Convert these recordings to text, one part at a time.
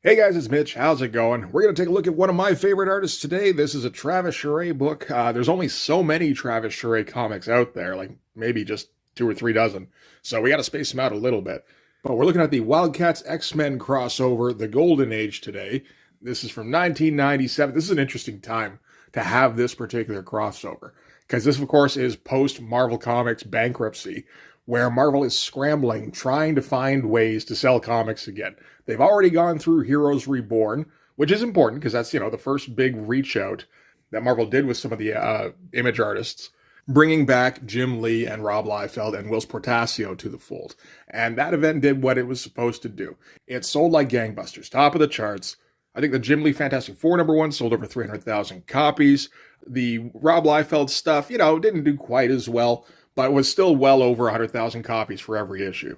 Hey guys, it's Mitch. How's it going? We're going to take a look at one of my favorite artists today. This is a Travis Charest book. There's only so many Travis Charest comics out there, like maybe just 2 or 3 dozen. So we got to space them out a little bit. But we're looking at the Wildcats X-Men crossover, The Golden Age today. This is from 1997. This is an interesting time to have this particular crossover, because this, of course, is post-Marvel Comics bankruptcy, where Marvel is scrambling, trying to find ways to sell comics again. They've already gone through Heroes Reborn, which is important because that's, the first big reach out that Marvel did with some of the image artists, bringing back Jim Lee and Rob Liefeld and Whilce Portacio to the fold. And that event did what it was supposed to do. It sold like gangbusters, top of the charts. I think the Jim Lee Fantastic Four #1 sold over 300,000 copies. The Rob Liefeld stuff, didn't do quite as well, but was still well over 100,000 copies for every issue.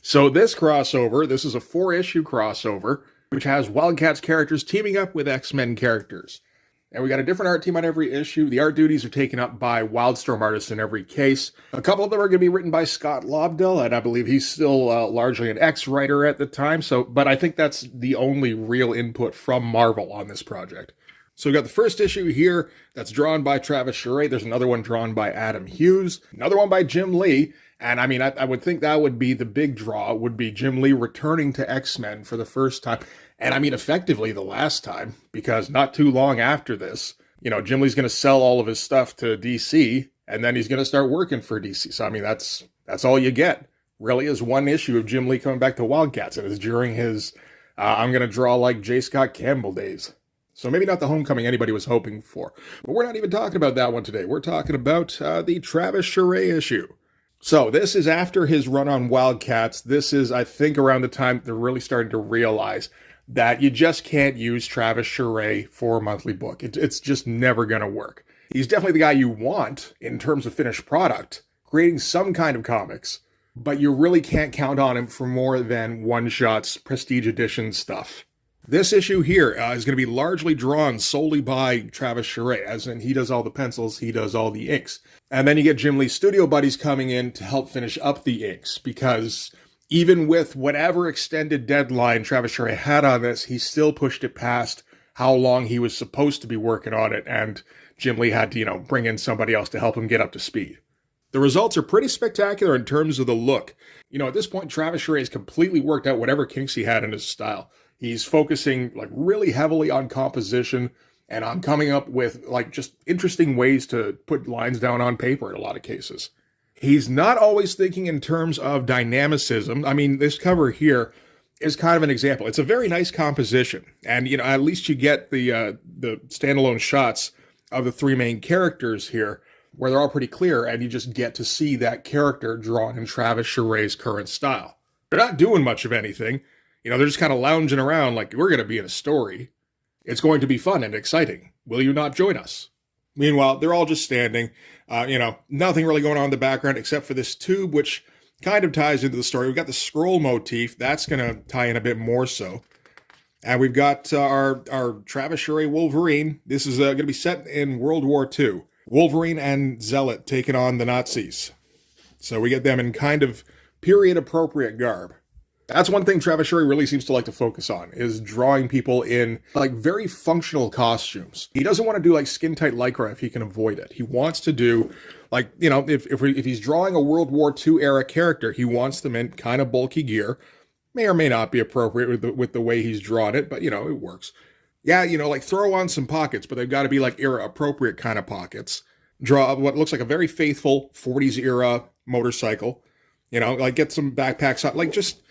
So this crossover, this is a 4-issue crossover, which has Wildcats characters teaming up with X-Men characters. And we got a different art team on every issue. The art duties are taken up by Wildstorm artists in every case. A couple of them are going to be written by Scott Lobdell, and I believe he's still largely an X-writer at the time. But I think that's the only real input from Marvel on this project. So we got the first issue here that's drawn by Travis Charest. There's another one drawn by Adam Hughes, another one by Jim Lee. And I would think that would be the big draw, would be Jim Lee returning to X-Men for the first time. And effectively the last time, because not too long after this, Jim Lee's going to sell all of his stuff to DC, and then he's going to start working for DC. So, that's all you get, really, is one issue of Jim Lee coming back to Wildcats. And it's during his, I'm going to draw like J. Scott Campbell days. So maybe not the homecoming anybody was hoping for. But we're not even talking about that one today. We're talking about the Travis Charest issue. So this is after his run on Wildcats. This is, I think, around the time they're really starting to realize that you just can't use Travis Charest for a monthly book. It's just never going to work. He's definitely the guy you want in terms of finished product, creating some kind of comics, but you really can't count on him for more than one-shots, prestige edition stuff. This issue here is going to be largely drawn solely by Travis Charest, as in he does all the pencils, he does all the inks. And then you get Jim Lee's studio buddies coming in to help finish up the inks, because even with whatever extended deadline Travis Charest had on this, he still pushed it past how long he was supposed to be working on it, and Jim Lee had to, bring in somebody else to help him get up to speed. The results are pretty spectacular in terms of the look. At this point, Travis Charest has completely worked out whatever kinks he had in his style. He's focusing really heavily on composition and on coming up with just interesting ways to put lines down on paper in a lot of cases. He's not always thinking in terms of dynamicism. This cover here is kind of an example. It's a very nice composition. And, at least you get the standalone shots of the three main characters here where they're all pretty clear, and you just get to see that character drawn in Travis Charest's current style. They're not doing much of anything. They're just kind of lounging around like, we're going to be in a story. It's going to be fun and exciting. Will you not join us? Meanwhile, they're all just standing. Nothing really going on in the background except for this tube, which kind of ties into the story. We've got the scroll motif. That's going to tie in a bit more so. And we've got our Travis Charest Wolverine. This is going to be set in World War II. Wolverine and Zealot taking on the Nazis. So we get them in kind of period-appropriate garb. That's one thing Travis Charest really seems to like to focus on, is drawing people in very functional costumes. He doesn't want to do skin-tight Lycra if he can avoid it. He wants to do if he's drawing a World War II era character, he wants them in kind of bulky gear. May or may not be appropriate with the way he's drawn it, but it works. Yeah, throw on some pockets, but they've got to be era appropriate kind of pockets. Draw what looks like a very faithful 40s era motorcycle. Get some backpacks on, just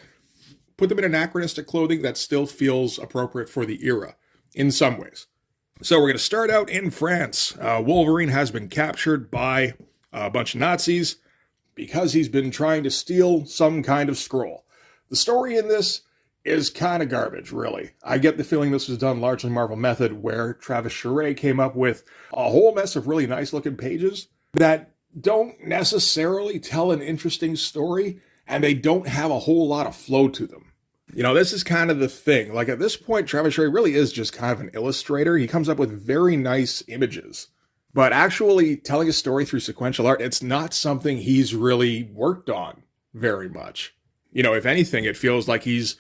put them in anachronistic clothing that still feels appropriate for the era in some ways. So we're going to start out in France. Wolverine has been captured by a bunch of Nazis because he's been trying to steal some kind of scroll. The story in this is kind of garbage, really. I get the feeling this was done largely Marvel method, where Travis Charest came up with a whole mess of really nice-looking pages that don't necessarily tell an interesting story, and they don't have a whole lot of flow to them. This is kind of the thing. At this point, Travis Charest really is just kind of an illustrator. He comes up with very nice images. But actually telling a story through sequential art, it's not something he's really worked on very much. If anything, it feels like he's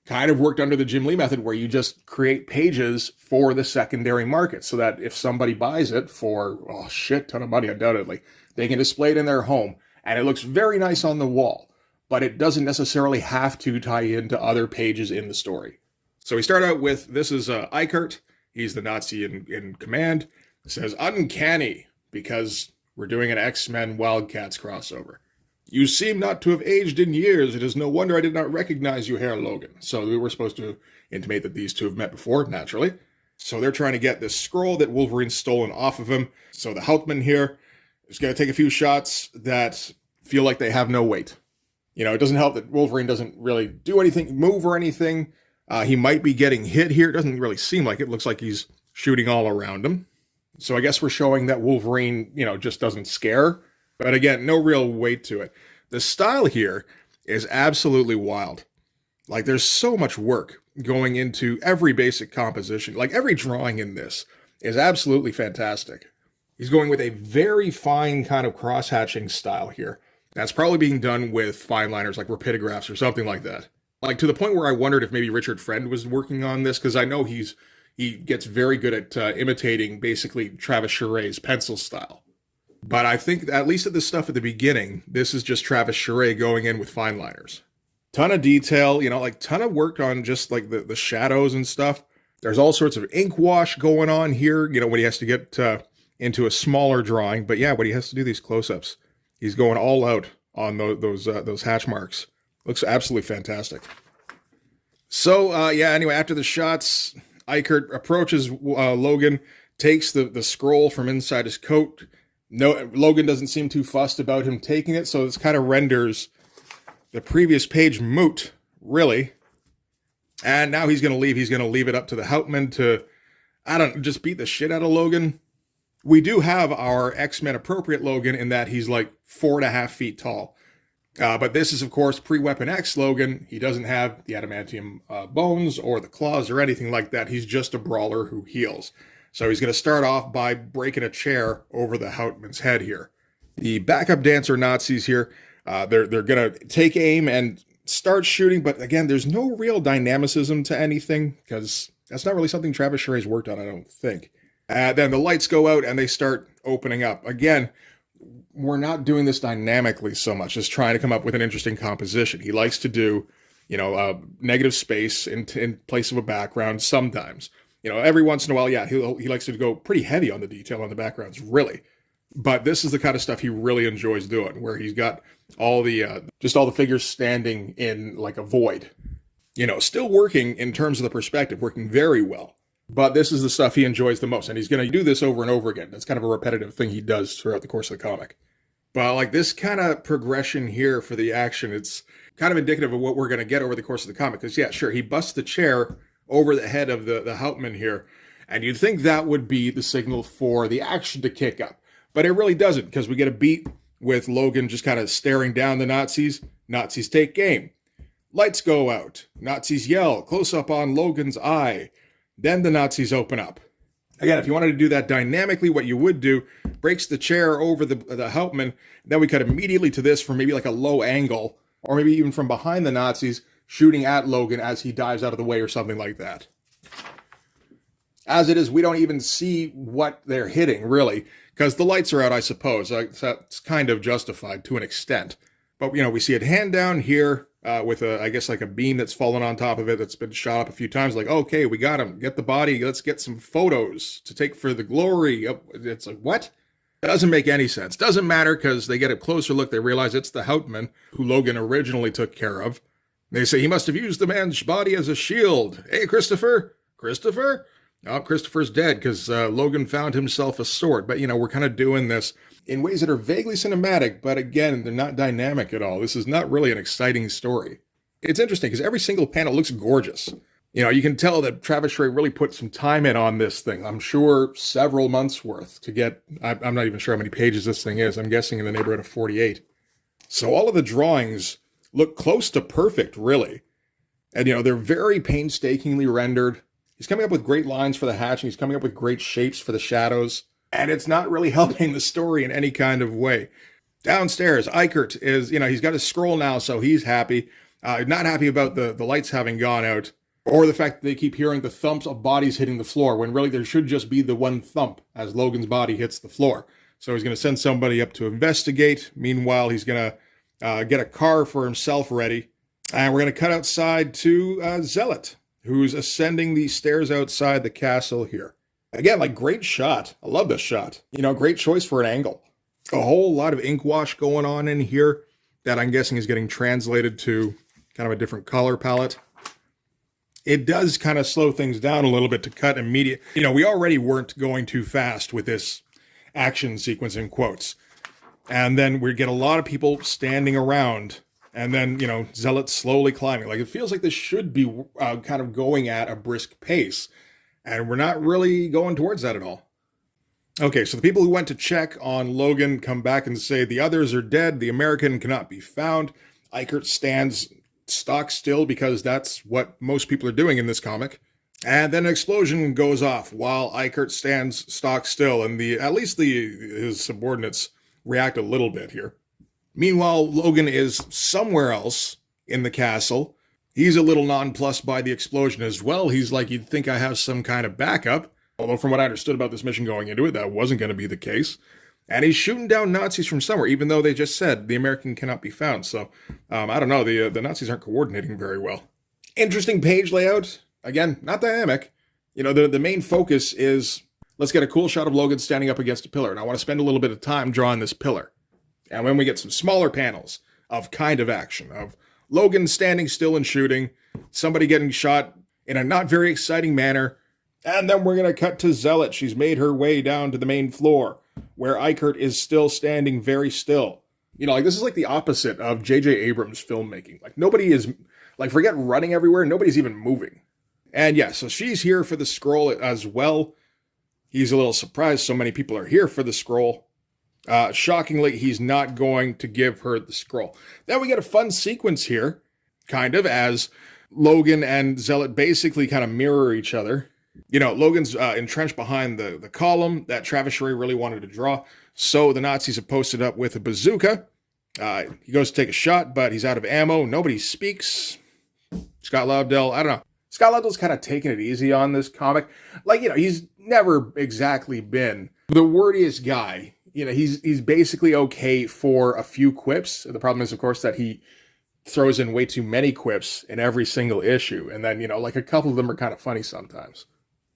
kind of worked under the Jim Lee method, where you just create pages for the secondary market so that if somebody buys it for a shit ton of money, undoubtedly, they can display it in their home and it looks very nice on the wall, but it doesn't necessarily have to tie into other pages in the story. So we start out with, this is Eichert. He's the Nazi in command. It says, uncanny, because we're doing an X-Men WILDCATS crossover. You seem not to have aged in years. It is no wonder I did not recognize you, Herr Logan. So we were supposed to intimate that these two have met before, naturally. So they're trying to get this scroll that Wolverine's stolen off of him. So the Hauptmann here is going to take a few shots that feel like they have no weight. You know, it doesn't help that Wolverine doesn't really do anything, move or anything. He might be getting hit here. It doesn't really seem like it. Looks like he's shooting all around him. So I guess we're showing that Wolverine, you know, just doesn't scare. But again, no real weight to it. The style here is absolutely wild. Like, there's so much work going into every basic composition. Like, every drawing in this is absolutely fantastic. He's going with a very fine kind of cross-hatching style here. That's probably being done with fine liners like rapidographs or something like that. Like, to the point where I wondered if maybe Richard Friend was working on this, because I know he gets very good at imitating basically Travis Charest's pencil style. But I think, at least at the stuff at the beginning, this is just Travis Charest going in with fine liners. Ton of detail, you know, like ton of work on just like the shadows and stuff. There's all sorts of ink wash going on here, you know, when he has to get into a smaller drawing. But yeah, when he has to do these close-ups, he's going all out on those hatch marks. Looks absolutely fantastic. So, yeah, anyway, after the shots, Eichert approaches Logan, takes the scroll from inside his coat. No, Logan doesn't seem too fussed about him taking it, so this kind of renders the previous page moot, really. And now he's going to leave. He's going to leave it up to the Hauptmann to, just beat the shit out of Logan. We do have our X-Men appropriate Logan in that he's like 4.5 feet tall. But this is, of course, pre-Weapon X Logan. He doesn't have the adamantium bones or the claws or anything like that. He's just a brawler who heals. So he's going to start off by breaking a chair over the Hauptmann's head here. The backup dancer Nazis here, they're going to take aim and start shooting. But again, there's no real dynamicism to anything because that's not really something Travis Charest worked on, I don't think. Then the lights go out and they start opening up. Again, we're not doing this dynamically so much, just trying to come up with an interesting composition. He likes to do, you know, negative space in place of a background sometimes. You know, every once in a while, yeah, he likes to go pretty heavy on the detail on the backgrounds, really. But this is the kind of stuff he really enjoys doing, where he's got all the just all the figures standing in like a void. You know, still working in terms of the perspective, working very well. But this is the stuff he enjoys the most, and he's going to do this over and over again. That's kind of a repetitive thing he does throughout the course of the comic. But like this kind of progression here for the action, it's kind of indicative of what we're going to get over the course of the comic. Because yeah, sure, he busts the chair over the head of the Hauptmann here, and you'd think that would be the signal for the action to kick up. But it really doesn't, because we get a beat with Logan just kind of staring down the Nazis. Nazis take aim. Lights go out. Nazis yell. Close up on Logan's eye. Then the Nazis open up. Again, if you wanted to do that dynamically, what you would do, breaks the chair over the Hauptmann, then we cut immediately to this from maybe like a low angle, or maybe even from behind the Nazis, shooting at Logan as he dives out of the way or something like that. As it is, we don't even see what they're hitting, really, because the lights are out, I suppose. That's kind of justified to an extent. But, you know, we see it hand down here with, I guess, like a beam that's fallen on top of it that's been shot up a few times. Like, okay, we got him. Get the body. Let's get some photos to take for the glory. It's like, what? It doesn't make any sense. Doesn't matter, because they get a closer look. They realize it's the Hauptmann, who Logan originally took care of. They say he must have used the man's body as a shield. Hey, Christopher? Christopher? Oh, Christopher's dead because Logan found himself a sword. But, you know, we're kind of doing this in ways that are vaguely cinematic, but again, they're not dynamic at all. This is not really an exciting story. It's interesting because every single panel looks gorgeous. You know, you can tell that Travis Charest really put some time in on this thing. I'm sure several months worth to get, I'm not even sure how many pages this thing is. I'm guessing in the neighborhood of 48. So all of the drawings look close to perfect, really. And, you know, they're very painstakingly rendered. He's coming up with great lines for the hatching. He's coming up with great shapes for the shadows. And it's not really helping the story in any kind of way. Downstairs, Eichert is, you know, he's got his scroll now, so he's happy. Not happy about the lights having gone out, or the fact that they keep hearing the thumps of bodies hitting the floor, when really there should just be the one thump as Logan's body hits the floor. So he's going to send somebody up to investigate. Meanwhile, he's going to get a car for himself ready. And we're going to cut outside to Zealot, who's ascending the stairs outside the castle here. Again, like, great shot. I love this shot. Great choice for an angle. A whole lot of ink wash going on in here that I'm guessing is getting translated to kind of a different color palette. It does kind of slow things down a little bit to cut immediate. We already weren't going too fast with this action sequence in quotes. And then we get a lot of people standing around, and then, Zealot slowly climbing. Like, it feels like this should be kind of going at a brisk pace, and we're not really going towards that at all. Okay, so the people who went to check on Logan come back and say the others are dead, the American cannot be found. Eichert stands stock still because that's what most people are doing in this comic. And then an explosion goes off while Eichert stands stock still, and at least his subordinates react a little bit here. Meanwhile, Logan is somewhere else in the castle. He's a little nonplussed by the explosion as well. He's like, you'd think I have some kind of backup. Although from what I understood about this mission going into it, that wasn't going to be the case. And he's shooting down Nazis from somewhere, even though they just said the American cannot be found. So, I don't know, the Nazis aren't coordinating very well. Interesting page layout. Again, not dynamic. The main focus is, let's get a cool shot of Logan standing up against a pillar. And I want to spend a little bit of time drawing this pillar. And when we get some smaller panels of kind of action, of Logan standing still and shooting, somebody getting shot in a not very exciting manner, and then we're going to cut to Zealot. She's made her way down to the main floor, where Eichert is still standing very still. This is like the opposite of J.J. Abrams' filmmaking. Like, nobody is, forget running everywhere, nobody's even moving. And yeah, so she's here for the scroll as well. He's a little surprised so many people are here for the scroll. Shockingly, he's not going to give her the scroll. Then we get a fun sequence here, kind of, as Logan and Zealot basically kind of mirror each other. Logan's entrenched behind the column that Travis Charest really wanted to draw. So the Nazis have posted up with a bazooka. He goes to take a shot, but he's out of ammo. Nobody speaks. Scott Lobdell, I don't know. Scott Lobdell's kind of taking it easy on this comic. He's never exactly been the wordiest guy. He's basically okay for a few quips. The problem is, of course, that he throws in way too many quips in every single issue. And then, a couple of them are kind of funny sometimes.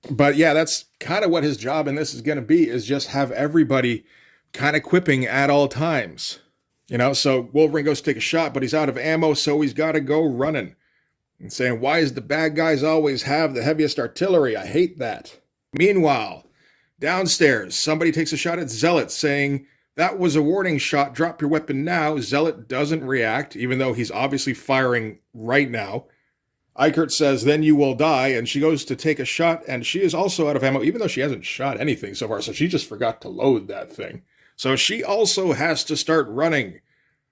But yeah, that's kind of what his job in this is going to be, is just have everybody kind of quipping at all times. So Wolverine goes to take a shot, but he's out of ammo, so he's got to go running. And saying, why does the bad guys always have the heaviest artillery? I hate that. Meanwhile, downstairs, somebody takes a shot at Zealot, saying, that was a warning shot, drop your weapon now. Zealot doesn't react, even though he's obviously firing right now. Eichert says, then you will die, and she goes to take a shot, and she is also out of ammo, even though she hasn't shot anything so far, so she just forgot to load that thing. So she also has to start running,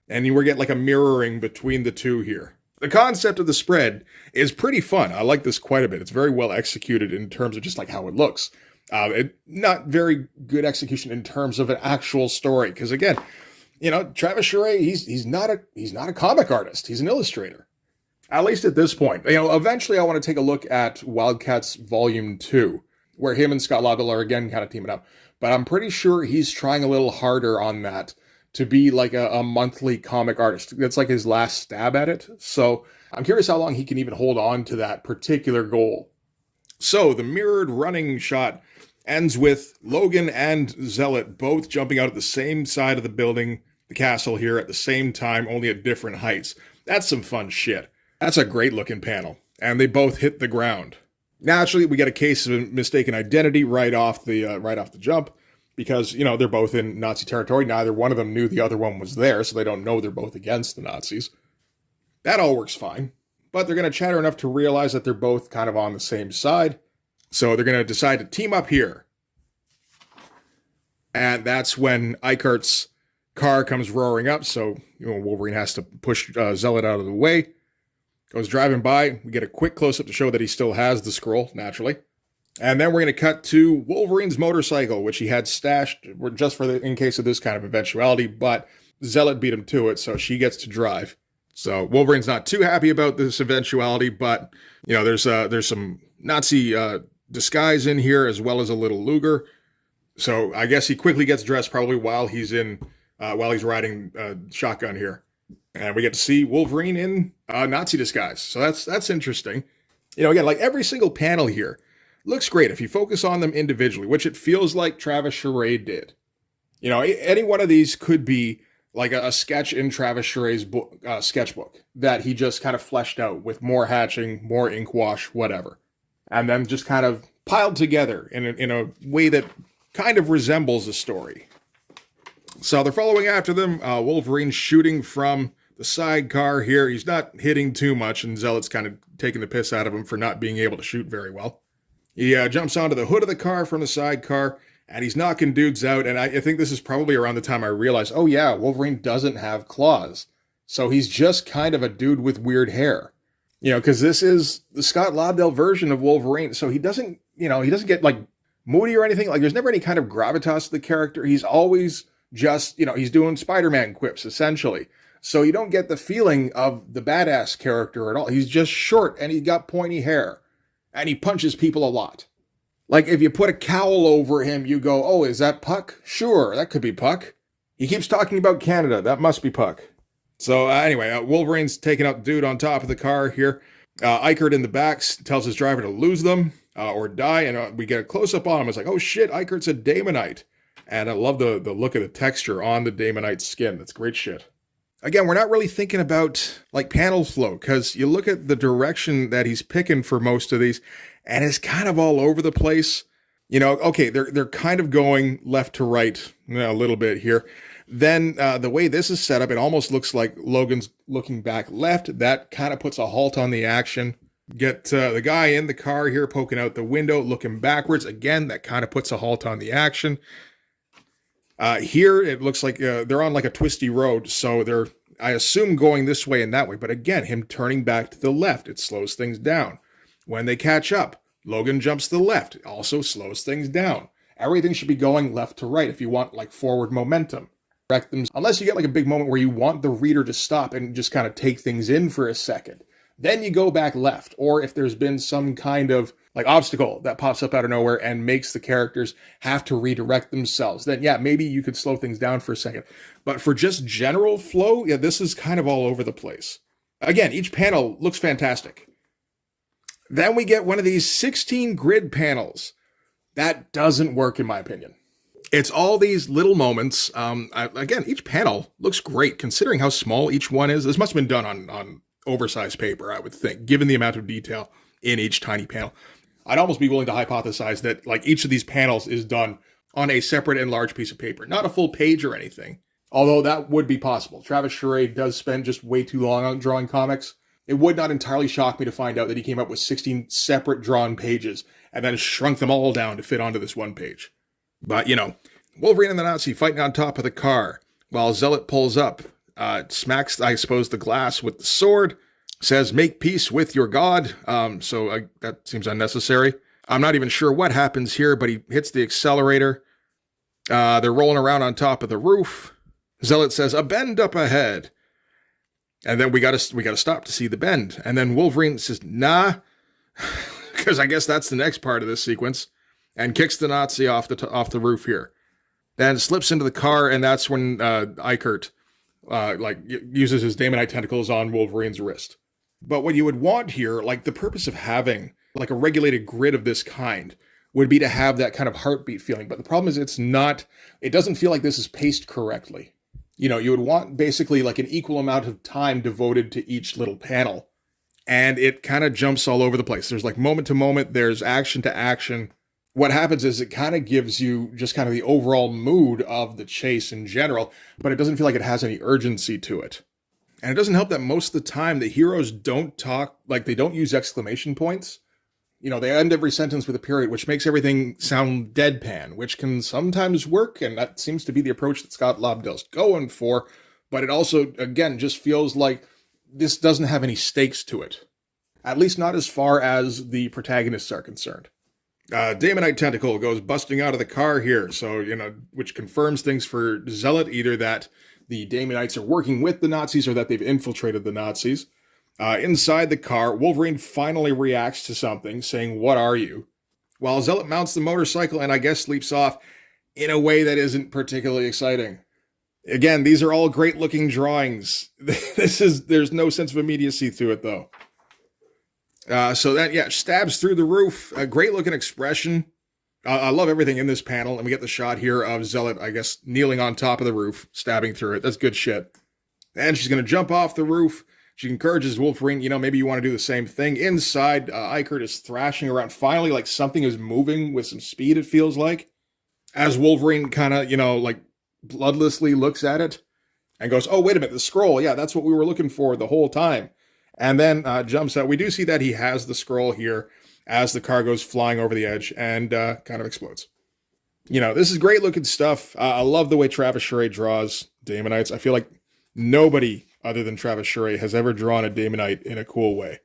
and you get like a mirroring between the two here. The concept of the spread is pretty fun. I like this quite a bit. It's very well executed in terms of just like how it looks. Not very good execution in terms of an actual story, because again, Travis Charest, he's not a comic artist. He's an illustrator. At least at this point. Eventually I want to take a look at WILDCATS Volume 2, where him and Scott Lobdell are again kind of teaming up. But I'm pretty sure he's trying a little harder on that to be like a monthly comic artist. That's like his last stab at it. So I'm curious how long he can even hold on to that particular goal. So the mirrored running shot ends with Logan and Zealot both jumping out at the same side of the building, the castle here, at the same time, only at different heights. That's some fun shit. That's a great looking panel. And they both hit the ground. Naturally, we get a case of mistaken identity right off the jump, because, they're both in Nazi territory. Neither one of them knew the other one was there, so they don't know they're both against the Nazis. That all works fine. But they're going to chatter enough to realize that they're both kind of on the same side. So they're going to decide to team up here. And that's when Eichert's car comes roaring up, so Wolverine has to push Zealot out of the way. Goes driving by. We get a quick close-up to show that he still has the scroll, naturally. And then we're going to cut to Wolverine's motorcycle, which he had stashed just in case of this kind of eventuality, but Zealot beat him to it, so she gets to drive. So Wolverine's not too happy about this eventuality, but there's some Nazi disguise in here as well as a little Luger. So I guess he quickly gets dressed probably while he's riding shotgun here. And we get to see Wolverine in Nazi disguise. So that's interesting. Again, like every single panel here looks great if you focus on them individually, which it feels like Travis Charest did. Any one of these could be like a sketch in Travis Charest's sketchbook that he just kind of fleshed out with more hatching, more ink wash, whatever. And then just kind of piled together in a way that kind of resembles a story. So they're following after them. Wolverine's shooting from the sidecar here. He's not hitting too much, and Zealot's kind of taking the piss out of him for not being able to shoot very well. He jumps onto the hood of the car from the sidecar, and he's knocking dudes out. And I think this is probably around the time I realized, oh yeah, Wolverine doesn't have claws. So he's just kind of a dude with weird hair. Because this is the Scott Lobdell version of Wolverine. So he doesn't get like moody or anything. Like there's never any kind of gravitas to the character. He's always just, he's doing Spider-Man quips, essentially. So you don't get the feeling of the badass character at all. He's just short, and he's got pointy hair. And he punches people a lot. Like, if you put a cowl over him, you go, oh, is that Puck? Sure, that could be Puck. He keeps talking about Canada. That must be Puck. So, anyway, Wolverine's taking out the dude on top of the car here. Eichert in the back tells his driver to lose them or die. And we get a close-up on him. It's like, oh, shit, Eichert's a Damonite. And I love the look of the texture on the Damonite skin. That's great shit. Again, we're not really thinking about like panel flow because you look at the direction that he's picking for most of these and it's kind of all over the place. Okay, they're kind of going left to right a little bit here. Then the way this is set up, it almost looks like Logan's looking back left. That kind of puts a halt on the action. Get the guy in the car here poking out the window, looking backwards. Again, that kind of puts a halt on the action. Here, it looks like they're on like a twisty road, so they're, I assume, going this way and that way. But again, him turning back to the left, it slows things down. When they catch up, Logan jumps to the left, it also slows things down. Everything should be going left to right if you want like forward momentum. Unless you get like a big moment where you want the reader to stop and just kind of take things in for a second. Then you go back left, or if there's been some kind of like obstacle that pops up out of nowhere and makes the characters have to redirect themselves, then yeah, maybe you could slow things down for a second. But for just general flow, yeah, this is kind of all over the place. Again, each panel looks fantastic. Then we get one of these 16 grid panels. That doesn't work in my opinion. It's all these little moments. Again, each panel looks great considering how small each one is. This must have been done on oversized paper, I would think, given the amount of detail in each tiny panel. I'd almost be willing to hypothesize that like each of these panels is done on a separate and large piece of paper, not a full page or anything. Although that would be possible. Travis Charest does spend just way too long on drawing comics. It would not entirely shock me to find out that he came up with 16 separate drawn pages and then shrunk them all down to fit onto this one page. But, Wolverine and the Nazi fighting on top of the car while Zealot pulls up, smacks, I suppose, the glass with the sword, says, make peace with your God. That seems unnecessary. I'm not even sure what happens here, but he hits the accelerator. They're rolling around on top of the roof. Zealot says, a bend up ahead. And then we gotta stop to see the bend. And then Wolverine says, nah, because I guess that's the next part of this sequence, and kicks the Nazi off the roof here. Then slips into the car, and that's when Eichert uses his Damonite tentacles on Wolverine's wrist. But what you would want here, like the purpose of having like a regulated grid of this kind, would be to have that kind of heartbeat feeling. But the problem is it doesn't feel like this is paced correctly. You would want basically like an equal amount of time devoted to each little panel. And it kind of jumps all over the place. There's like moment to moment, there's action to action. What happens is it kind of gives you just kind of the overall mood of the chase in general, but it doesn't feel like it has any urgency to it. And it doesn't help that most of the time the heroes don't talk, like they don't use exclamation points. They end every sentence with a period, which makes everything sound deadpan, which can sometimes work, and that seems to be the approach that Scott Lobdell's going for. But it also, again, just feels like this doesn't have any stakes to it. At least not as far as the protagonists are concerned. Damonite Tentacle goes busting out of the car here, so, which confirms things for Zealot, either that the Damonites are working with the Nazis or that they've infiltrated the Nazis. Inside the car, Wolverine finally reacts to something, saying, "What are you?" While Zealot mounts the motorcycle and I guess leaps off in a way that isn't particularly exciting. Again, these are all great looking drawings. There's no sense of immediacy to it though. So that, yeah, stabs through the roof. A great looking expression. I love everything in this panel. And we get the shot here of Zealot, I guess, kneeling on top of the roof, stabbing through it. That's good shit. And she's going to jump off the roof. She encourages Wolverine, maybe you want to do the same thing. Inside, Eichert is thrashing around. Finally, like something is moving with some speed, it feels like. As Wolverine kind of, like bloodlessly looks at it and goes, "Oh, wait a minute, the scroll. Yeah, that's what we were looking for the whole time." And then jumps out. We do see that he has the scroll here as the car goes flying over the edge and kind of explodes. This is great looking stuff. I love the way Travis Charest draws Damonites. I feel like nobody other than Travis Charest has ever drawn a Damonite in a cool way.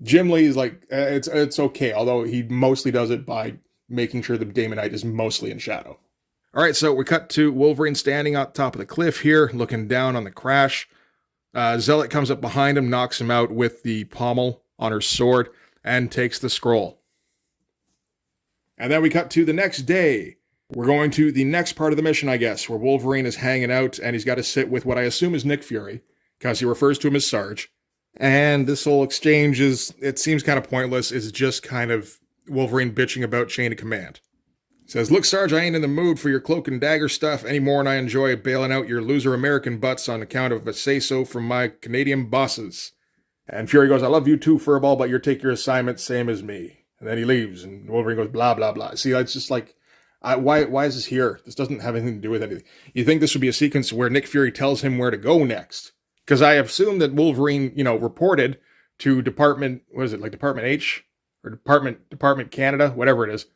Jim Lee is like, it's okay, although he mostly does it by making sure the Damonite is mostly in shadow. All right, so we cut to Wolverine standing on top of the cliff here, looking down on the crash. Zealot comes up behind him, knocks him out with the pommel on her sword, and takes the scroll. And then we cut to the next day. We're going to the next part of the mission, I guess, where Wolverine is hanging out, and he's got to sit with what I assume is Nick Fury, because he refers to him as Sarge. And this whole exchange it seems kind of pointless. It's just kind of Wolverine bitching about chain of command. He says, "Look, Sarge, I ain't in the mood for your cloak and dagger stuff any more than I enjoy bailing out your loser American butts on account of a say-so from my Canadian bosses." And Fury goes, "I love you too, Furball, but you take your assignment same as me." And then he leaves, and Wolverine goes, blah, blah, blah. See, it's just like, why is this here? This doesn't have anything to do with anything. You think this would be a sequence where Nick Fury tells him where to go next? Because I assume that Wolverine, reported to Department H? Or Department Canada, whatever it is.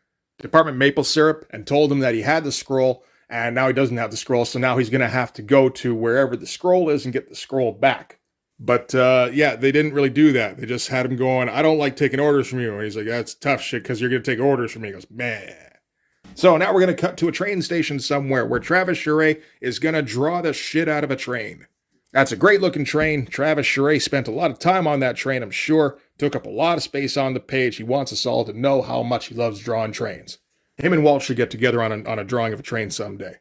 Department Maple Syrup, and told him that he had the scroll, and now he doesn't have the scroll, so now he's going to have to go to wherever the scroll is and get the scroll back. But, they didn't really do that. They just had him going, "I don't like taking orders from you." And he's like, "That's tough shit, because you're going to take orders from me." He goes, "Meh." So now we're going to cut to a train station somewhere where Travis Charest is going to draw the shit out of a train. That's a great looking train. Travis Charest spent a lot of time on that train, I'm sure. Took up a lot of space on the page. He wants us all to know how much he loves drawing trains. Him and Walt should get together on a drawing of a train someday.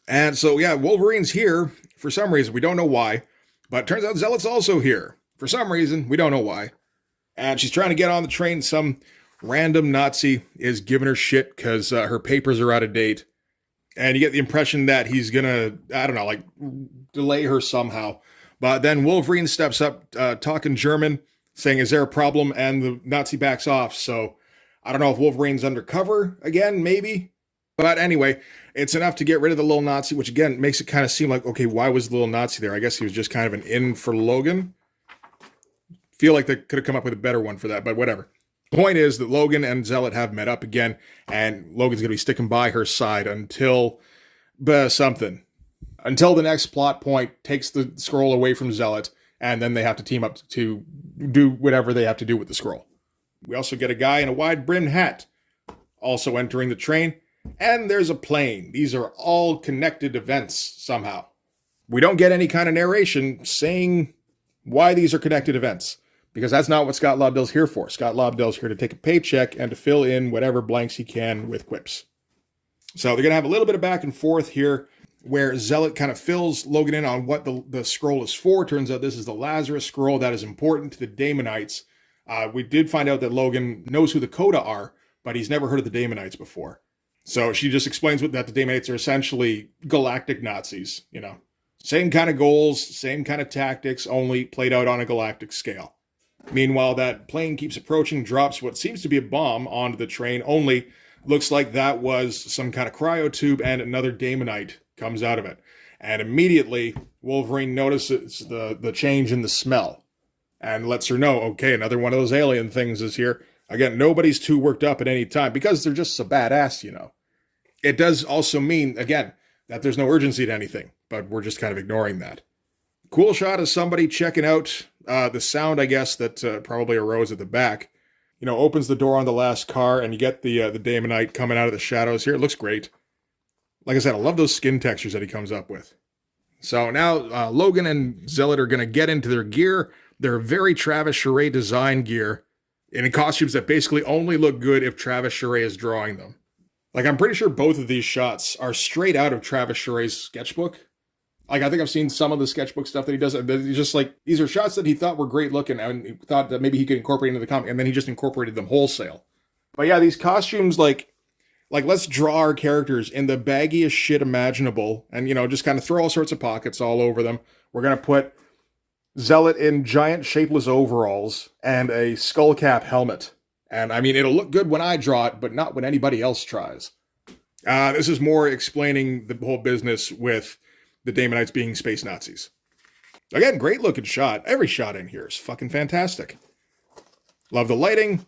And so, yeah, Wolverine's here for some reason. We don't know why. But it turns out Zealot's also here. For some reason, we don't know why. And she's trying to get on the train. Some random Nazi is giving her shit because her papers are out of date. And you get the impression that he's going to, delay her somehow. But then Wolverine steps up, talking German, saying, "Is there a problem?" And the Nazi backs off. So I don't know if Wolverine's undercover again, maybe. But anyway, it's enough to get rid of the little Nazi, which again makes it kind of seem like, okay, why was the little Nazi there? I guess he was just kind of an in for Logan. Feel like they could have come up with a better one for that, but whatever. Point is that Logan and Zealot have met up again, and Logan's going to be sticking by her side until the next plot point takes the scroll away from Zealot, and then they have to team up to do whatever they have to do with the scroll. We also get a guy in a wide-brimmed hat also entering the train. And there's a plane. These are all connected events somehow. We don't get any kind of narration saying why these are connected events, because that's not what Scott Lobdell's here for. Scott Lobdell's here to take a paycheck and to fill in whatever blanks he can with quips. So they're going to have a little bit of back and forth here where Zealot kind of fills Logan in on what the scroll is for. Turns out this is the Lazarus scroll that is important to the Damonites. We did find out that Logan knows who the Coda are, but he's never heard of the Damonites before. So she just explains that the Damonites are essentially galactic Nazis, Same kind of goals, same kind of tactics, only played out on a galactic scale. Meanwhile, that plane keeps approaching, drops what seems to be a bomb onto the train, only looks like that was some kind of cryo tube, and another Damonite comes out of it. And immediately, Wolverine notices the change in the smell and lets her know, okay, another one of those alien things is here. Again, nobody's too worked up at any time because they're just so badass, It does also mean, again, that there's no urgency to anything, but we're just kind of ignoring that. Cool shot of somebody checking out the sound, I guess, that probably arose at the back. Opens the door on the last car, and you get the Damonite coming out of the shadows here. It looks great. Like I said, I love those skin textures that he comes up with. So now Logan and Zealot are going to get into their gear. They're very Travis Charest design gear in costumes that basically only look good if Travis Charest is drawing them. Like, I'm pretty sure both of these shots are straight out of Travis Charest's sketchbook. Like, I think I've seen some of the sketchbook stuff that he does. It's just like, these are shots that he thought were great looking and he thought that maybe he could incorporate into the comic, and then he just incorporated them wholesale. But yeah, these costumes, like let's draw our characters in the baggiest shit imaginable and, just kind of throw all sorts of pockets all over them. We're going to put Zealot in giant shapeless overalls and a skull cap helmet. And I mean, it'll look good when I draw it, but not when anybody else tries. This is more explaining the whole business with the Daemonites being space Nazis. Again, great looking shot. Every shot in here is fucking fantastic. Love the lighting.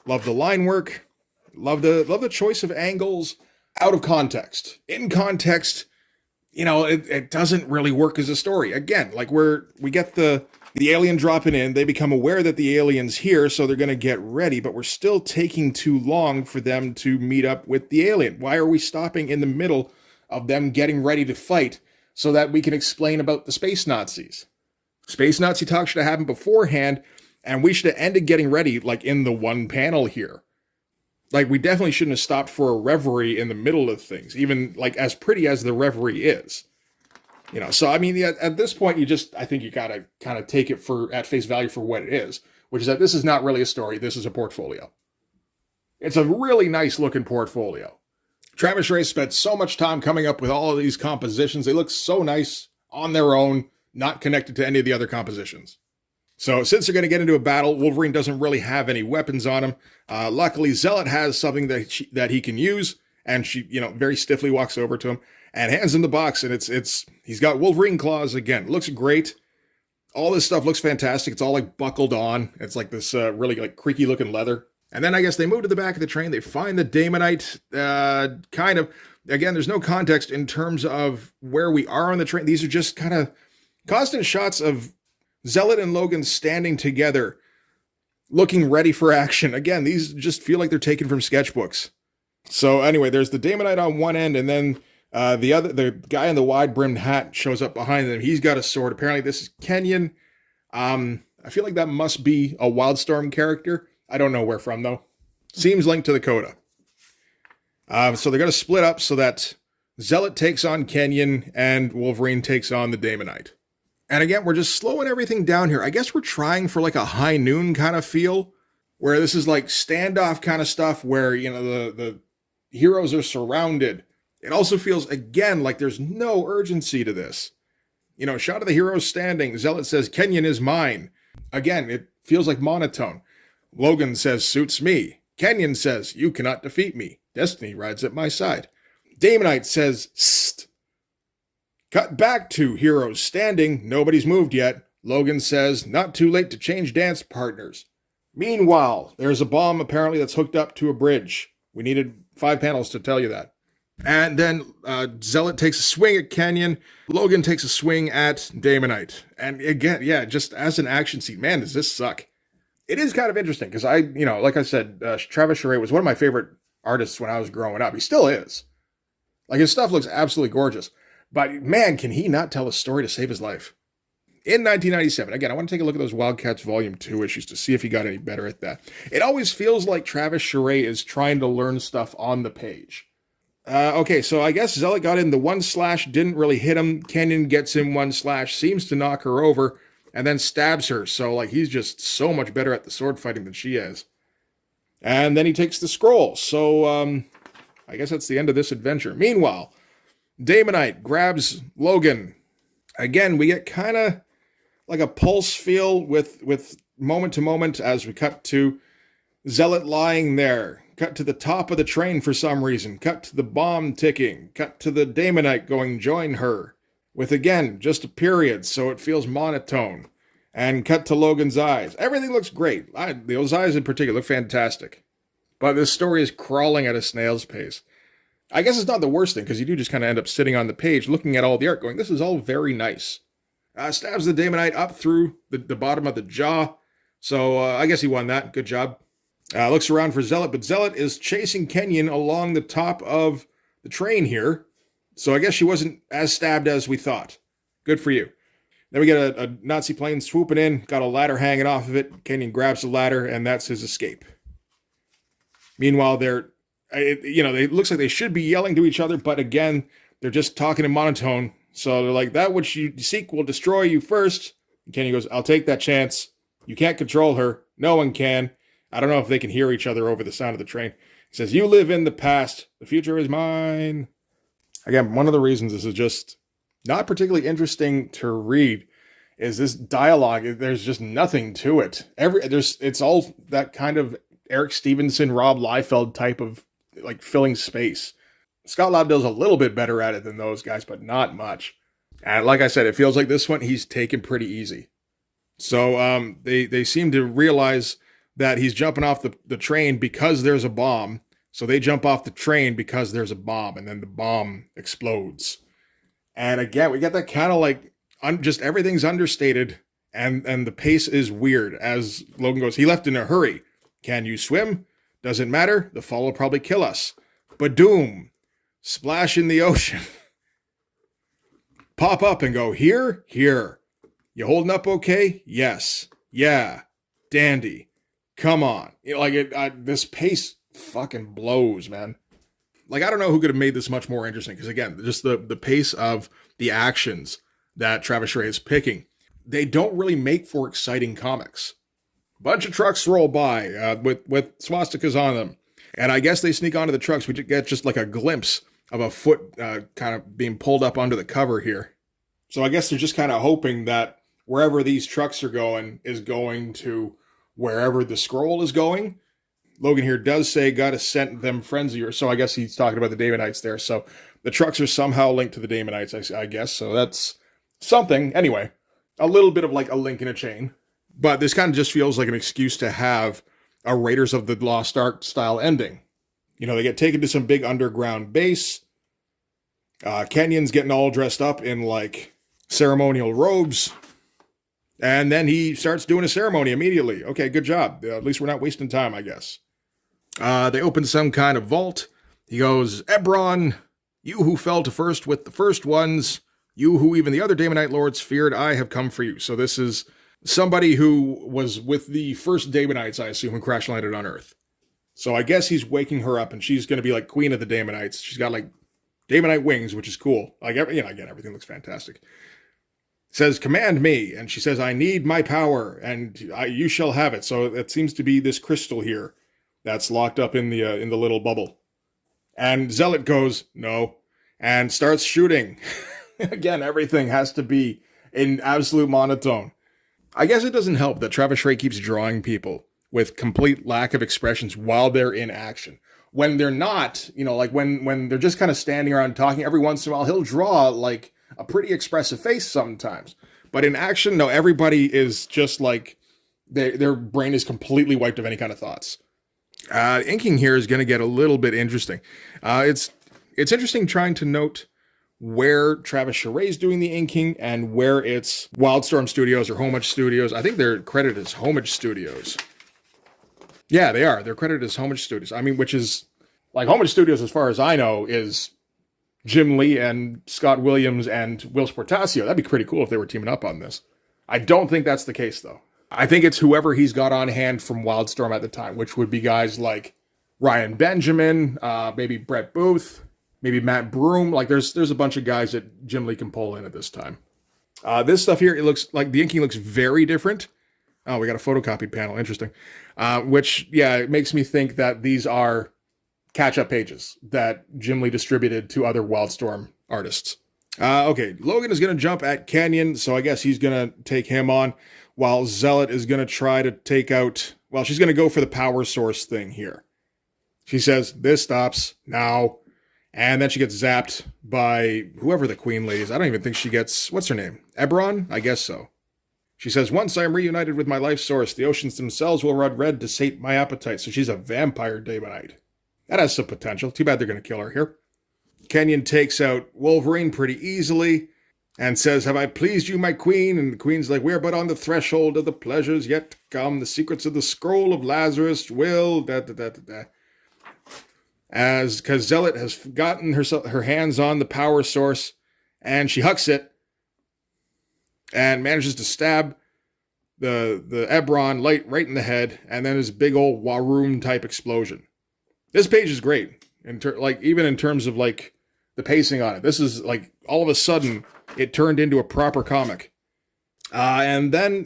Love the line work. Love the choice of angles. Out of context. In context, it doesn't really work as a story. Again, like we get the alien dropping in, they become aware that the alien's here, so they're going to get ready, but we're still taking too long for them to meet up with the alien. Why are we stopping in the middle of them getting ready to fight so that we can explain about the space Nazis? Space Nazi talk should have happened beforehand, and we should have ended getting ready, like, in the one panel here. Like, we definitely shouldn't have stopped for a reverie in the middle of things, even, like, as pretty as the reverie is. So, I mean, at this point, I think you gotta kind of take it at face value for what it is, which is that this is not really a story, this is a portfolio. It's a really nice looking portfolio. Travis Charest spent so much time coming up with all of these compositions. They look so nice on their own, not connected to any of the other compositions. So since they're going to get into a battle, Wolverine doesn't really have any weapons on him. Luckily, Zealot has something that he can use, and she, very stiffly walks over to him and hands him the box, and he's got Wolverine claws again. It looks great. All this stuff looks fantastic. It's all like buckled on. It's like this really like creaky looking leather. And then I guess they move to the back of the train. They find the Daemonite, kind of. Again, there's no context in terms of where we are on the train. These are just kind of constant shots of Zealot and Logan standing together, looking ready for action. Again, these just feel like they're taken from sketchbooks. So anyway, there's the Daemonite on one end, and then the guy in the wide-brimmed hat shows up behind them. He's got a sword. Apparently this is Kenyon. I feel like that must be a Wildstorm character. I don't know where from, though. Seems linked to the Coda. So they're going to split up so that Zealot takes on Kenyon and Wolverine takes on the Daemonite. And again, we're just slowing everything down here. I guess we're trying for like a high noon kind of feel, where this is like standoff kind of stuff where, the heroes are surrounded. It also feels, again, like there's no urgency to this. Shot of the heroes standing. Zealot says, Kenyon is mine. Again, it feels like monotone. Logan says, suits me. Kenyon says, you cannot defeat me. Destiny rides at my side. Daemonite says, St. Cut back to heroes standing. Nobody's moved yet. Logan says, not too late to change dance partners. Meanwhile, there's a bomb apparently that's hooked up to a bridge. We needed 5 panels to tell you that. And then Zealot takes a swing at Kenyon. Logan takes a swing at Daemonite. And again, yeah, just as an action scene, man, does this suck. It is kind of interesting because like I said, Travis Charest was one of my favorite artists when I was growing up. He still is. Like, his stuff looks absolutely gorgeous. But man, can he not tell a story to save his life. In 1997, again, I want to take a look at those WILDCATS Volume 2 issues to see if he got any better at that. It always feels like Travis Charest is trying to learn stuff on the page. Okay, so I guess Zealot got in the 1/, didn't really hit him. Kenyon gets in 1/, seems to knock her over, and then stabs her. So, like, he's just so much better at the sword fighting than she is. And then he takes the scroll. So, I guess that's the end of this adventure. Meanwhile, Daemonite grabs Logan. Again, we get kind of like a pulse feel with moment to moment as we cut to Zealot lying there. Cut to the top of the train for some reason. Cut to the bomb ticking. Cut to the Daemonite going join her. With, again, just a period, so it feels monotone. And cut to Logan's eyes. Everything looks great. Those eyes in particular look fantastic. But this story is crawling at a snail's pace. I guess it's not the worst thing, because you do just kind of end up sitting on the page looking at all the art going, this is all very nice. Stabs the Daemonite up through the bottom of the jaw. So I guess he won that. Good job. Looks around for Zealot, but Zealot is chasing Kenyon along the top of the train here. So I guess she wasn't as stabbed as we thought. Good for you. Then we get a Nazi plane swooping in, got a ladder hanging off of it. Kenyon grabs the ladder, and that's his escape. Meanwhile, it looks like they should be yelling to each other, but again, they're just talking in monotone. So they're like, that which you seek will destroy you first. And Kenyon goes, I'll take that chance. You can't control her. No one can. I don't know if they can hear each other over the sound of the train. He says, you live in the past. The future is mine. Again, one of the reasons this is just not particularly interesting to read is this dialogue. There's just nothing to it. It's all that kind of Eric Stevenson, Rob Liefeld type of like filling space. Scott Loud does a little bit better at it than those guys, but not much. And like I said, it feels like this one he's taken pretty easy. So they seem to realize that he's jumping off the train because there's a bomb. So they jump off the train because there's a bomb, and then the bomb explodes. And again, we get that kind of like just everything's understated, and the pace is weird. As Logan goes, he left in a hurry. Can you swim? Doesn't matter. The fall will probably kill us. Badoom. Splash in the ocean. Pop up and go, here. You holding up okay? Yes. Yeah. Dandy. Come on. This pace fucking blows, man. Like, I don't know who could have made this much more interesting, because again, just the pace of the actions that Travis Charest is picking, they don't really make for exciting comics. Bunch of trucks roll by with swastikas on them. And I guess they sneak onto the trucks. We get just like a glimpse of a foot kind of being pulled up onto the cover here. So I guess they're just kind of hoping that wherever these trucks are going is going to wherever the scroll is going. Logan here does say, gotta send them friends of yours. So I guess he's talking about the Daemonites there. So the trucks are somehow linked to the Daemonites, I guess. So that's something. Anyway, a little bit of like a link in a chain. But this kind of just feels like an excuse to have a Raiders of the Lost Ark style ending. You know, they get taken to some big underground base. Kenyon's getting all dressed up in like ceremonial robes. And then he starts doing a ceremony immediately. Okay, good job. At least we're not wasting time, I guess. They open some kind of vault. He goes, Ebron, you who fell to first with the first ones, you who even the other Daemonite lords feared, I have come for you. So this is somebody who was with the first Daemonites, I assume, who crash landed on Earth. So I guess he's waking her up, and she's going to be like queen of the Daemonites. She's got like Daemonite wings, which is cool. Like, again, everything looks fantastic. Says, command me. And she says, I need my power, and you shall have it. So it seems to be this crystal here that's locked up in the little bubble. And Zealot goes, no, and starts shooting. Again, everything has to be in absolute monotone. I guess it doesn't help that Travis Charest keeps drawing people with complete lack of expressions while they're in action. When they're not, like when they're just kind of standing around talking, every once in a while, he'll draw like a pretty expressive face sometimes. But in action, no, everybody is just like, their brain is completely wiped of any kind of thoughts. Inking here is going to get a little bit interesting. It's interesting trying to note where Travis Charest is doing the inking and where it's Wildstorm Studios or Homage Studios. I think they're credited as Homage Studios. Yeah, they are. They're credited as Homage Studios. I mean, which is, like, Homage Studios, as far as I know, is Jim Lee and Scott Williams and Will Sportasio. That'd be pretty cool if they were teaming up on this. I don't think that's the case, though. I think it's whoever he's got on hand from Wildstorm at the time, which would be guys like Ryan Benjamin, maybe Brett Booth, maybe Matt Broom. Like, there's a bunch of guys that Jim Lee can pull in at this time. This stuff here, it looks like the inking looks very different. Oh, we got a photocopied panel. Interesting. Which, yeah, it makes me think that these are catch-up pages that Jim Lee distributed to other Wildstorm artists. Okay, Logan is going to jump at Kenyon, so I guess he's going to take him on, while Zealot is going to try to take out... Well, she's going to go for the power source thing here. She says, this stops now. And then she gets zapped by whoever the queen lady is. I don't even think she gets... What's her name? Ebron? I guess so. She says, once I am reunited with my life source, the oceans themselves will run red to sate my appetite. So she's a vampire Daemonite. That has some potential. Too bad they're going to kill her here. Kenyon takes out Wolverine pretty easily and says, have I pleased you, my queen? And the queen's like, we're but on the threshold of the pleasures yet to come. The secrets of the scroll of Lazarus will... because Zealot has gotten her hands on the power source, and she hucks it and manages to stab the Ebron right in the head, and then this big old Waroom type explosion. This page is great, even in terms of like the pacing on it. This is like all of a sudden it turned into a proper comic, and then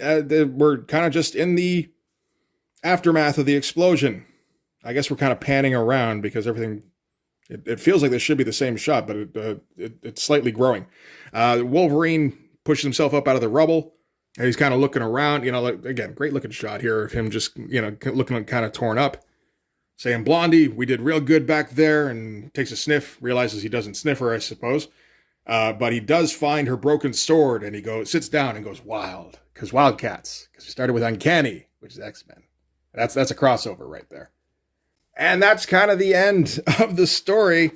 we're kind of just in the aftermath of the explosion. I guess we're kind of panning around because everything. It feels like this should be the same shot, but it's slightly growing. Wolverine pushes himself up out of the rubble, and he's kind of looking around. Again, great looking shot here of him just looking kind of torn up, saying, "Blondie, we did real good back there," and takes a sniff, realizes he doesn't sniff her, I suppose. But he does find her broken sword, and he sits down and goes, "Wild," because WILDCATS, because we started with Uncanny, which is X-Men. That's a crossover right there. And that's kind of the end of the story.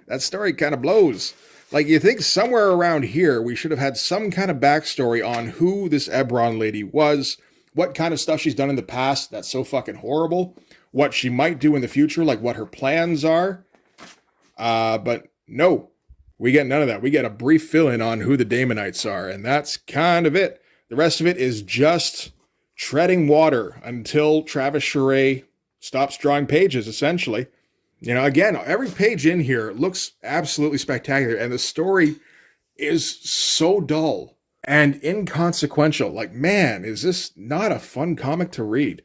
That story kind of blows. Like, you think somewhere around here, we should have had some kind of backstory on who this Ebron lady was, what kind of stuff she's done in the past that's so fucking horrible, what she might do in the future, like what her plans are. But no, we get none of that. We get a brief fill-in on who the Daemonites are, and that's kind of it. The rest of it is just treading water until Travis Charest stops drawing pages, essentially. Again, every page in here looks absolutely spectacular, and the story is so dull and inconsequential. Like, man, is this not a fun comic to read?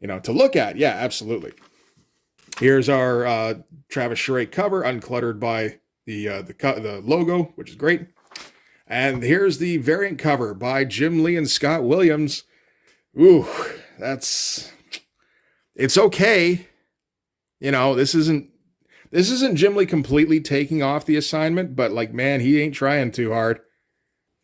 To look at, yeah, absolutely. Here's our Travis Charest cover, uncluttered by the logo, which is great. And here's the variant cover by Jim Lee and Scott Williams. Ooh, it's okay. This isn't Jim Lee completely taking off the assignment, but like, man, he ain't trying too hard.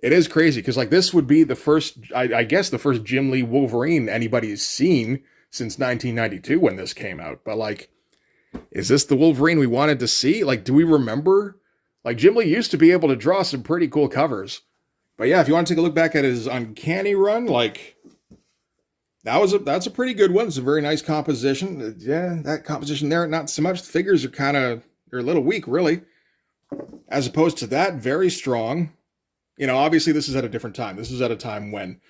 It is crazy because like this would be the first, I guess the first Jim Lee Wolverine anybody's seen since 1992 when this came out. But like, is this the Wolverine we wanted to see? Like, do we remember? Like, Jim Lee used to be able to draw some pretty cool covers. But yeah, if you want to take a look back at his Uncanny run, like, that's a pretty good one. It's a very nice composition. Yeah, that composition there, not so much. The figures are a little weak, really. As opposed to that, very strong. Obviously this is at a different time. This is at a time when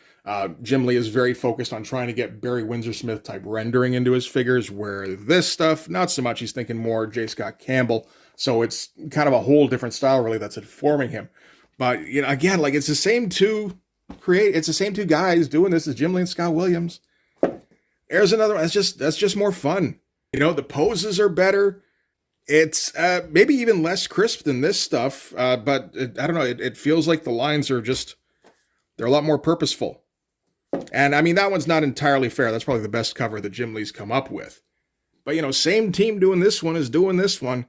Jim Lee is very focused on trying to get Barry Windsor Smith type rendering into his figures, where this stuff, not so much. He's thinking more J. Scott Campbell. So it's kind of a whole different style, really, that's informing him. But, again, like, it's the same two guys doing this as Jim Lee and Scott Williams. There's another one. That's just more fun. The poses are better. It's maybe even less crisp than this stuff, but I don't know. It feels like the lines are they're a lot more purposeful. And I mean, that one's not entirely fair. That's probably the best cover that Jim Lee's come up with. But, same team doing this one as doing this one.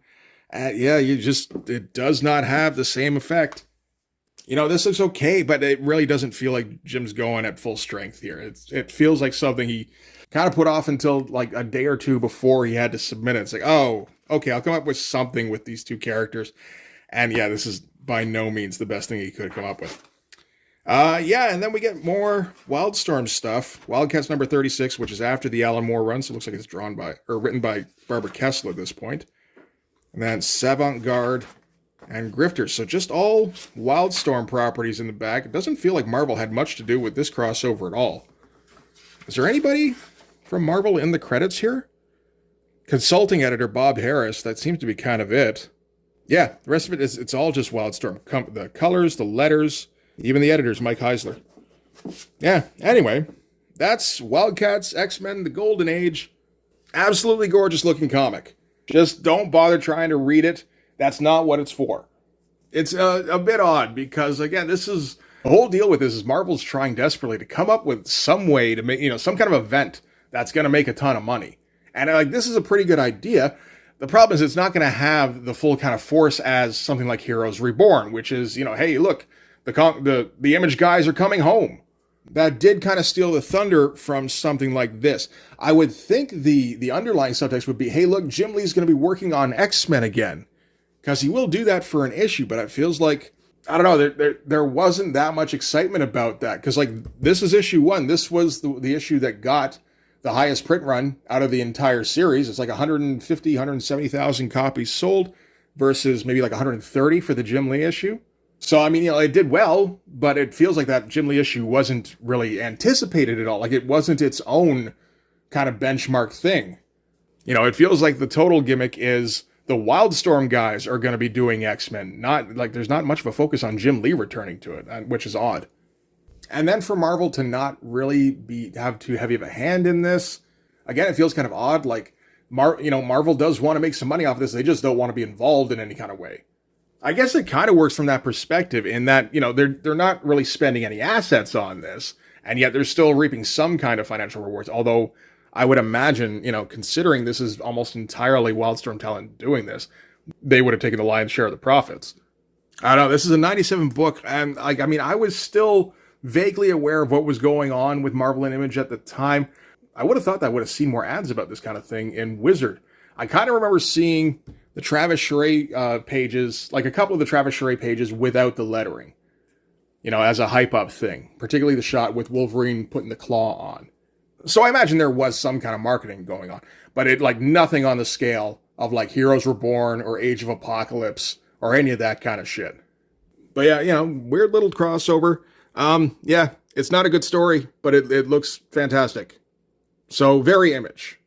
It does not have the same effect. This looks okay, but it really doesn't feel like Jim's going at full strength here. It feels like something he kind of put off until like a day or two before he had to submit it. It's like, oh, okay, I'll come up with something with these two characters. And yeah, this is by no means the best thing he could come up with. And then we get more Wildstorm stuff. WILDCATS number 36, which is after the Alan Moore run, so it looks like it's written by Barbara Kessler at this point. And then Savant-Garde and Grifters. So just all Wildstorm properties in the back. It doesn't feel like Marvel had much to do with this crossover at all. Is there anybody from Marvel in the credits here? Consulting editor Bob Harris. That seems to be kind of it. Yeah, the rest of it it's all just Wildstorm. The colors, the letters, even the editors, Mike Heisler. Yeah, anyway, that's WILDCATS, X-Men, The Golden Age. Absolutely gorgeous looking comic. Just don't bother trying to read it. That's not what it's for. It's a bit odd because, again, the whole deal with this is Marvel's trying desperately to come up with some way to make, some kind of event that's going to make a ton of money. And like, this is a pretty good idea. The problem is it's not going to have the full kind of force as something like Heroes Reborn, which is, hey, look, the Image guys are coming home. That did kind of steal the thunder from something like this. I would think the underlying subtext would be, hey, look, Jim Lee's going to be working on X-Men again. Because he will do that for an issue, but it feels like, I don't know, there wasn't that much excitement about that. Because, like, this is issue 1. This was the issue that got the highest print run out of the entire series. It's like 150, 170,000 copies sold versus maybe like 130 for the Jim Lee issue. So, I mean, it did well, but it feels like that Jim Lee issue wasn't really anticipated at all. Like, it wasn't its own kind of benchmark thing. It feels like the total gimmick is the Wildstorm guys are going to be doing X-Men. Not like there's not much of a focus on Jim Lee returning to it, which is odd. And then for Marvel to not really have too heavy of a hand in this, again, it feels kind of odd. Like, Marvel does want to make some money off of this. They just don't want to be involved in any kind of way. I guess it kind of works from that perspective in that, they're not really spending any assets on this, and yet they're still reaping some kind of financial rewards. Although I would imagine, considering this is almost entirely Wildstorm talent doing this, they would have taken the lion's share of the profits. I don't know. This is a 97 book, and I was still vaguely aware of what was going on with Marvel and Image at the time. I would have thought that I would have seen more ads about this kind of thing in Wizard. I kind of remember seeing the Travis Charest pages, like a couple of the Travis Charest pages without the lettering, as a hype up thing, particularly the shot with Wolverine putting the claw on. So I imagine there was some kind of marketing going on, but it nothing on the scale of like Heroes Reborn or Age of Apocalypse or any of that kind of shit. But yeah, weird little crossover. Yeah, it's not a good story, but it looks fantastic. So very Image.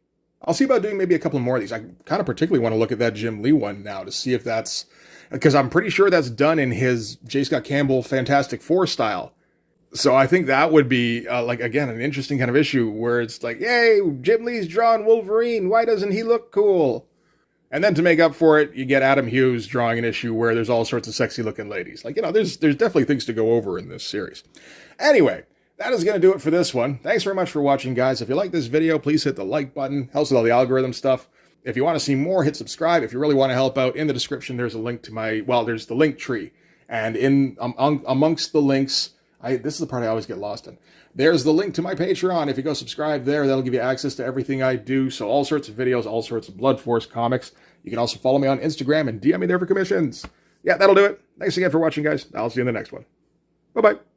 I'll see about doing maybe a couple more of these. I kind of particularly want to look at that Jim Lee one now to see if that's, because I'm pretty sure that's done in his J. Scott Campbell Fantastic Four style. So I think that would be, again, an interesting kind of issue where it's like, yay, Jim Lee's drawn Wolverine. Why doesn't he look cool? And then to make up for it, you get Adam Hughes drawing an issue where there's all sorts of sexy looking ladies. There's definitely things to go over in this series. Anyway, that is going to do it for this one. Thanks very much for watching, guys. If you like this video, please hit the like button. Helps with all the algorithm stuff. If you want to see more, hit subscribe. If you really want to help out, in the description, there's a link to there's the link tree. And amongst the links, this is the part I always get lost in. There's the link to my Patreon. If you go subscribe there, that'll give you access to everything I do. So all sorts of videos, all sorts of Blood Force comics. You can also follow me on Instagram and DM me there for commissions. Yeah, that'll do it. Thanks again for watching, guys. I'll see you in the next one. Bye-bye.